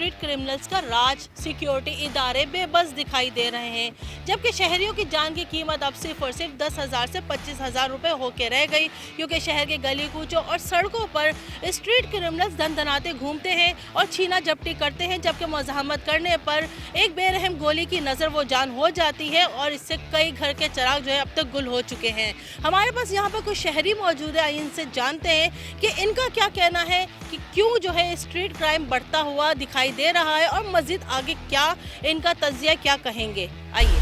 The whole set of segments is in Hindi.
स्ट्रीट क्रिमिनल्स का राज सिक्योरिटी इदारे बेबस दिखाई दे रहे हैं, जबकि शहरियों की जान की कीमत अब सिर्फ और सिर्फ 10,000 से 25,000 रुपये होके रह गई, क्योंकि शहर के गली कूचों और सड़कों पर स्ट्रीट क्रिमिनल्स दनदनाते घूमते हैं और छीना झपटी करते हैं, जबकि मुज़ाहमत करने पर एक बेरहम गोली की नज़र वो जान हो जाती है और इससे कई घर के चिराग जो है अब तक गुल हो चुके हैं। हमारे पास यहाँ पर कुछ शहरी मौजूद है, इनसे जानते हैं कि इनका क्या कहना है कि क्यों जो है स्ट्रीट क्राइम बढ़ता हुआ दिखाई दे रहा है और मज़ीद आगे क्या इनका तज्जिया क्या कहेंगे। आइए।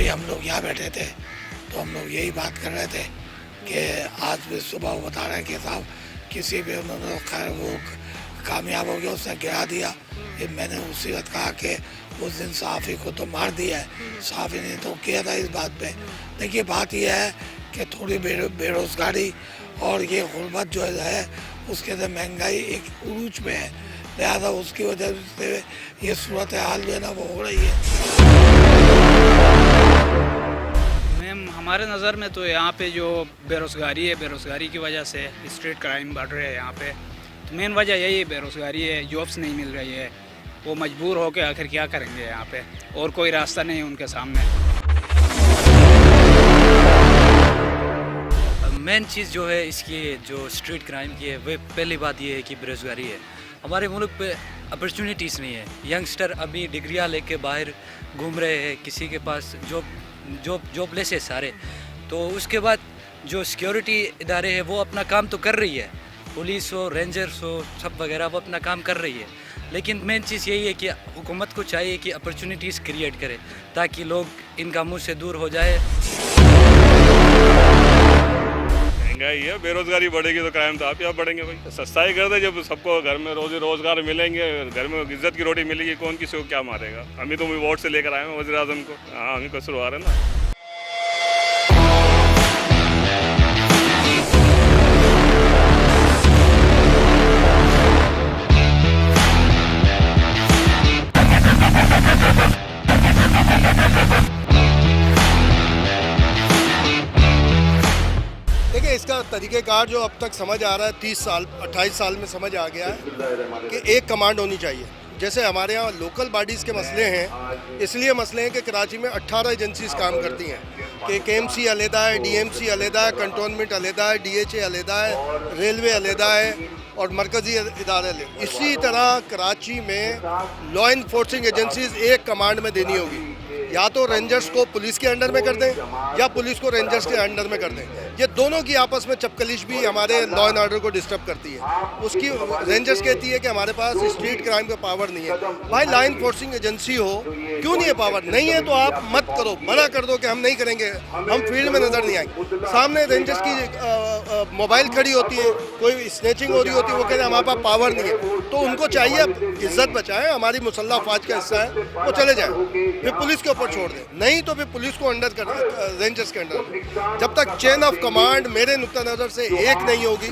हम लोग यहाँ बैठे थे तो हम लोग यही बात कर रहे थे कि आज भी सुबह वो बता रहे हैं कि साहब किसी भी उन्होंने खैर वो कामयाब हो गया, उसने गिरा दिया। ये मैंने उसी वक्त कहा कि उस दिन साफ़ी को तो मार दिया है, साफ़ी ने तो किया था इस बात पे। देखिए बात यह है कि थोड़ी बेरोज़गारी और ये गुर्बत जो है उसके अंदर महंगाई एक उरूज पे है, लिहाजा उसकी वजह से ये सूरत हाल जो है ना वो हो रही है। हमारे नज़र में तो यहाँ पे जो बेरोज़गारी है, बेरोज़गारी की वजह से स्ट्रीट क्राइम बढ़ रहे हैं यहाँ पे। तो मेन वजह यही है, बेरोज़गारी है, जॉब्स नहीं मिल रही है, वो मजबूर होकर आखिर क्या करेंगे यहाँ पे, और कोई रास्ता नहीं है उनके सामने। मेन चीज़ जो है इसकी जो स्ट्रीट क्राइम की है वह पहली बात ये है कि बेरोज़गारी है। हमारे मुल्क पे अपॉर्चुनिटीज़ नहीं है। यंगस्टर अभी डिग्रियाँ लेके बाहर घूम रहे हैं, किसी के पास जॉबलेस है सारे। तो उसके बाद जो सिक्योरिटी इदारे हैं वो अपना काम तो कर रही है, पुलिस हो, रेंजर्स हो, सब वगैरह वो अपना काम कर रही है, लेकिन मेन चीज़ यही है कि हुकूमत को चाहिए कि अपॉर्चुनिटीज़ क्रिएट करे ताकि लोग इन कामों से दूर हो जाए। महंगाई है, बेरोजगारी बढ़ेगी तो क्राइम तो आप ही आप बढ़ेंगे भाई। सस्ता ही कर दे, जब सबको घर में रोजी रोजगार मिलेंगे, घर में इज्जत की रोटी मिलेगी, कौन किसी को क्या मारेगा। हम ही तो वोट से लेकर आए हैं वज़ीर आज़म को, हाँ हम ही कसूरवार है ना। देखिए इसका तरीक़ेकार जो अब तक समझ आ रहा है, 30 साल 28 साल में समझ आ गया है कि एक कमांड होनी चाहिए। जैसे हमारे यहाँ लोकल बॉडीज़ के मसले हैं, इसलिए मसले हैं कि कराची में 18 एजेंसीज काम करती हैं कि KMC अलहदा है, DMC अलहदा है, कंटोनमेंट अलहदा है, DHA अलहदा है, रेलवे अलहदा है और मरकज़ी इदारे अलहदा। इसी तरह कराची में लॉ इन्फोर्सिंग एजेंसीज एक कमांड में देनी होगी, या तो रेंजर्स को पुलिस के अंडर में कर दें या पुलिस को रेंजर्स के अंडर में कर दें। ये दोनों की आपस में चपकलिश भी हमारे लॉ एंड ऑर्डर को डिस्टर्ब करती है। उसकी रेंजर्स कहती है कि हमारे पास स्ट्रीट क्राइम का पावर नहीं है। भाई लॉ इन्फोर्सिंग एजेंसी हो, क्यों नहीं है पावर? नहीं है तो आप मत करो, मना कर दो कि हम नहीं करेंगे, हम फील्ड में नज़र नहीं आएंगे। सामने रेंजर्स की मोबाइल खड़ी होती है, कोई स्नैचिंग हो रही होती है, वो कहते हैं हमारे पास पावर नहीं है। तो उनको चाहिए इज्जत बचाएं, हमारी मुसल्लह अफवाज का हिस्सा है, वो चले जाएँ, फिर पुलिस के ऊपर छोड़ दें। नहीं तो फिर पुलिस को अंडर कर रेंजर्स के अंडर। जब तक चेन ऑफ कमांड मेरे नुक्ता नज़र से एक नहीं होगी,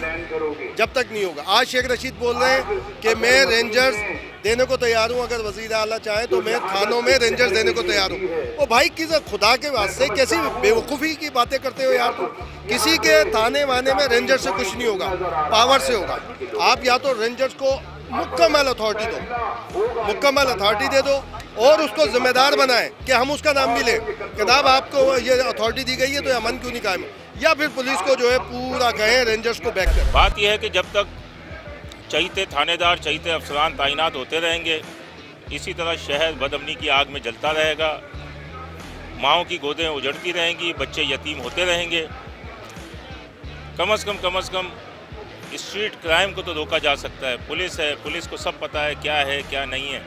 जब तक नहीं होगा। आज शेख रशीद बोल रहे हैं कि मैं रेंजर्स देने को तैयार हूँ, अगर वज़ीर आला चाहे तो मैं थानों में रेंजर्स देने को तैयार हूँ। ओ भाई किसी खुदा के वास्ते कैसी बेवकूफ़ी की बातें करते हो यार तुम। किसी के थाने वाने में रेंजर से कुछ नहीं होगा, पावर से होगा। आप या तो रेंजर्स को मुकम्मल अथॉरिटी दो, मुकम्मल अथॉरिटी दे दो और उसको जिम्मेदार बनाएं कि हम उसका नाम भी लें कि जनाब आपको ये अथॉरिटी दी गई है तो ये अमन क्यों नहीं कायम, या फिर पुलिस को जो है पूरा कहें रेंजर्स को बैक करें। बात यह है कि जब तक चहीते थानेदार, चहीते अफसरान तैनात होते रहेंगे, इसी तरह शहर बदअमनी की आग में जलता रहेगा, माँओं की गोदें उजड़ती रहेंगी, बच्चे यतीम होते रहेंगे। कम अज़ कम स्ट्रीट क्राइम को तो रोका जा सकता है। पुलिस है, पुलिस को सब पता है क्या है क्या नहीं है।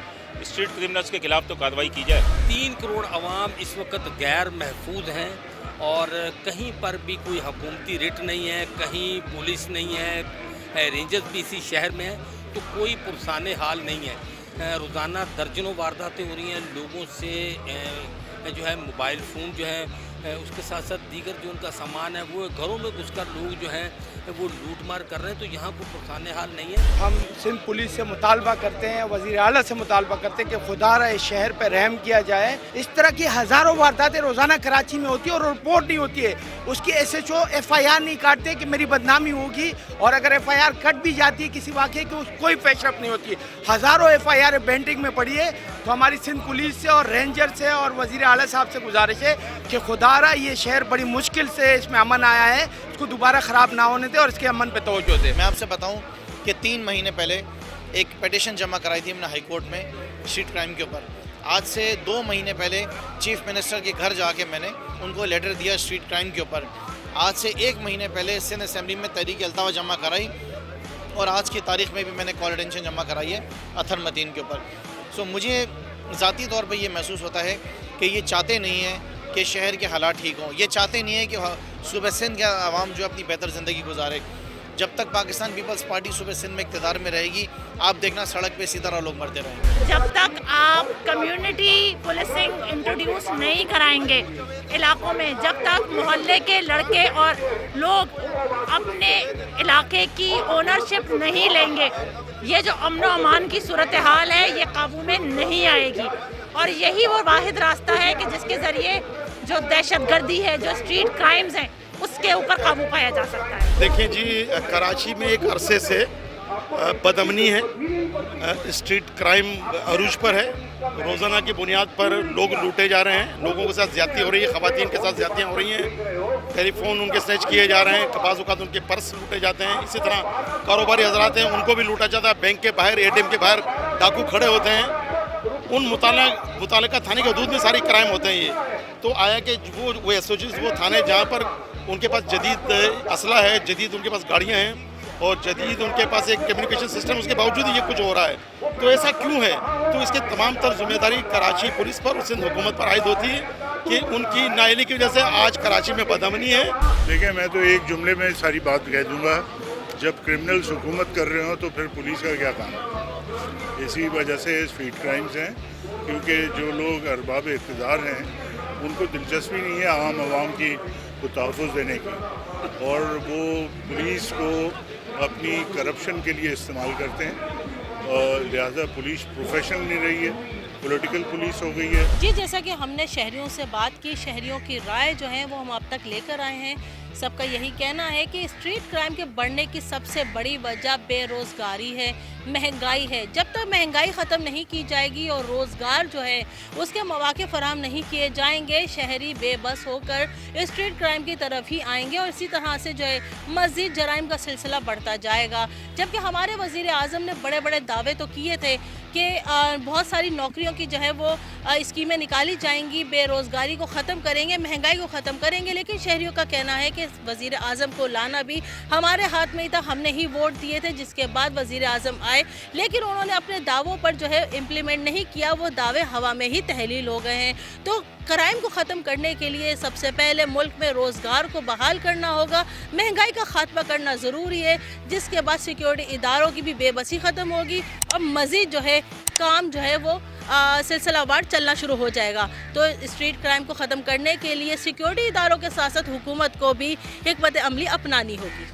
स्ट्रीट क्रिमिनल्स के खिलाफ तो कार्रवाई की जाए। 3 करोड़ अवाम इस वक्त गैर महफूज हैं और कहीं पर भी कोई हुकूमती रिट नहीं है, कहीं पुलिस नहीं है, रेंजर्स भी इसी शहर में है, तो कोई पुरसाने हाल नहीं है। रोज़ाना दर्जनों वारदातें हो रही हैं, लोगों से जो है मोबाइल फ़ोन जो है उसके साथ साथ दीगर जो उनका सामान है वो घरों में घुसकर लोग जो हैं वो लूटमार कर रहे हैं। तो यहाँ कोई पुरसाने हाल नहीं है। हम सिंध पुलिस से मुतालबा करते हैं, वज़ीर आला से मुतालबा करते हैं कि खुदारा इस शहर पर रहम किया जाए। इस तरह की हज़ारों वारदातें रोज़ाना कराची में होती है और रिपोर्ट नहीं होती है। उसकी SHO FIR नहीं काटते कि मेरी बदनामी होगी, और अगर FIR कट भी जाती है किसी वाक़े की कोई पेशरफ नहीं होती है। हज़ारों FIR बेंटिंग में पड़ी है। तो हमारी सिंध पुलिस से और रेंजर से और वज़ीर आला साहब से गुजारिश है कि खुदारा ये शहर बड़ी मुश्किल से इसमें अमन आया है, इसको दोबारा ख़राब ना होने दे और इसके अमन पे तवज्जो दे। मैं आपसे बताऊं कि 3 महीने पहले एक पिटीशन जमा कराई थी हमने हाई कोर्ट में स्ट्रीट क्राइम के ऊपर। आज से 2 महीने पहले चीफ मिनिस्टर के घर जाके मैंने उनको लेटर दिया स्ट्रीट क्राइम के ऊपर। आज से 1 महीने पहले सिंध असेंबली में तहरीक अल्तावा जमा कराई, और आज की तारीख में भी मैंने कॉल अटेंशन जमा कराई है अथर मतीन के ऊपर। सो मुझे ज़ाती तौर पे ये महसूस होता है कि ये चाहते नहीं हैं कि शहर के हालात ठीक हों, ये चाहते नहीं है कि सूबे सिंध के आवाम जो अपनी बेहतर ज़िंदगी गुजारे। जब तक पाकिस्तान पीपल्स पार्टी सूबे सिंध में इक़्तिदार में रहेगी, आप देखना सड़क पे इसी तरह लोग मरते रहेंगे। जब तक आप कम्युनिटी पुलिसिंग इंट्रोड्यूस नहीं कराएंगे इलाकों में, जब तक मोहल्ले के लड़के और लोग अपने इलाके की ओनरशिप नहीं लेंगे, ये जो अमन व अमान की सूरत हाल है ये काबू में नहीं आएगी। और यही वो वाहिद रास्ता है कि जिसके ज़रिए जो दहशतगर्दी है, जो स्ट्रीट क्राइम्स हैं, उसके ऊपर काबू पाया जा सकता है। देखिए जी, कराची में एक अरसे से बदअमनी है, स्ट्रीट क्राइम अरूज पर है। रोज़ाना की बुनियाद पर लोग लूटे जा रहे हैं, लोगों के साथ ज़्यादती हो रही है, ख़वातीन के साथ ज़्यादतियाँ हो रही हैं, टेलीफोन उनके स्नैच किए जा रहे हैं, बाज़ औक़ात उनके पर्स लूटे जाते हैं। इसी तरह कारोबारी हजरात हैं, उनको भी लूटा जाता है। बैंक के बाहर, ATM के बाहर डाकू खड़े होते हैं। उन मुतालिका थाने के हदूद में सारी क्राइम होते हैं। ये तो आया कि वो SOGs वो थाने जहाँ पर उनके पास जदीद असला है, जदीद उनके पास गाड़ियाँ हैं और जदीद उनके पास एक कम्युनिकेशन सिस्टम, उसके बावजूद ये कुछ हो रहा है। तो ऐसा क्यों है? तो इसके तमाम तर जिम्मेदारी कराची पुलिस पर, सिंध हुकूमत पर आयद होती है कि उनकी नाअहली की वजह से आज कराची में बदअमनी है। देखिए, मैं तो एक जुमले में सारी बात कह दूँगा, जब क्रिमिनल्स हुकूमत कर रहे हो तो फिर पुलिस का क्या काम है? इसी वजह से स्ट्रीट क्राइम्स हैं, क्योंकि जो लोग अरबाब इक़्तिदार हैं उनको दिलचस्पी नहीं है आवाम की को तहफ़्फ़ुज़ देने की, और वो पुलिस को अपनी करप्शन के लिए इस्तेमाल करते हैं। और लिहाजा पुलिस प्रोफेशनल नहीं रही है, पॉलिटिकल पुलिस हो गई है। जी, जैसा कि हमने शहरियों से बात की, शहरियों की राय जो है वो हम अब तक लेकर आए हैं। सबका यही कहना है कि स्ट्रीट क्राइम के बढ़ने की सबसे बड़ी वजह बेरोज़गारी है, महंगाई है। जब तक महंगाई ख़त्म नहीं की जाएगी और रोज़गार जो है उसके मौक़े फ़राहम नहीं किए जाएंगे, शहरी बेबस होकर स्ट्रीट क्राइम की तरफ ही आएंगे और इसी तरह से जो है मज़ीद जराइम का सिलसिला बढ़ता जाएगा। जबकि हमारे वज़ीर आज़म ने बड़े बड़े दावे तो किए थे कि बहुत सारी नौकरियों की जो है वो स्कीमें निकाली जाएंगी, बेरोज़गारी को ख़त्म करेंगे, महंगाई को ख़त्म करेंगे। लेकिन शहरियों का कहना है कि वज़ीर आज़म को लाना भी हमारे हाथ में ही था, हमने ही वोट दिए थे, जिसके बाद वज़ीर आज़म आए, लेकिन उन्होंने अपने दावों पर जो है इम्प्लीमेंट नहीं किया। वो दावे हवा में ही तहलील हो गए हैं। तो क्राइम को ख़त्म करने के लिए सबसे पहले मुल्क में रोज़गार को बहाल करना होगा, महंगाई का खात्मा करना ज़रूरी है, जिसके बाद सिक्योरिटी इदारों की भी बेबसी ख़त्म होगी और मज़ीद जो है काम जो है वो सिलसिलावार चलना शुरू हो जाएगा। तो स्ट्रीट क्राइम को ख़त्म करने के लिए सिक्योरिटी इदारों के साथ साथ हुकूमत को भी हिकमत अमली अपनानी होगी।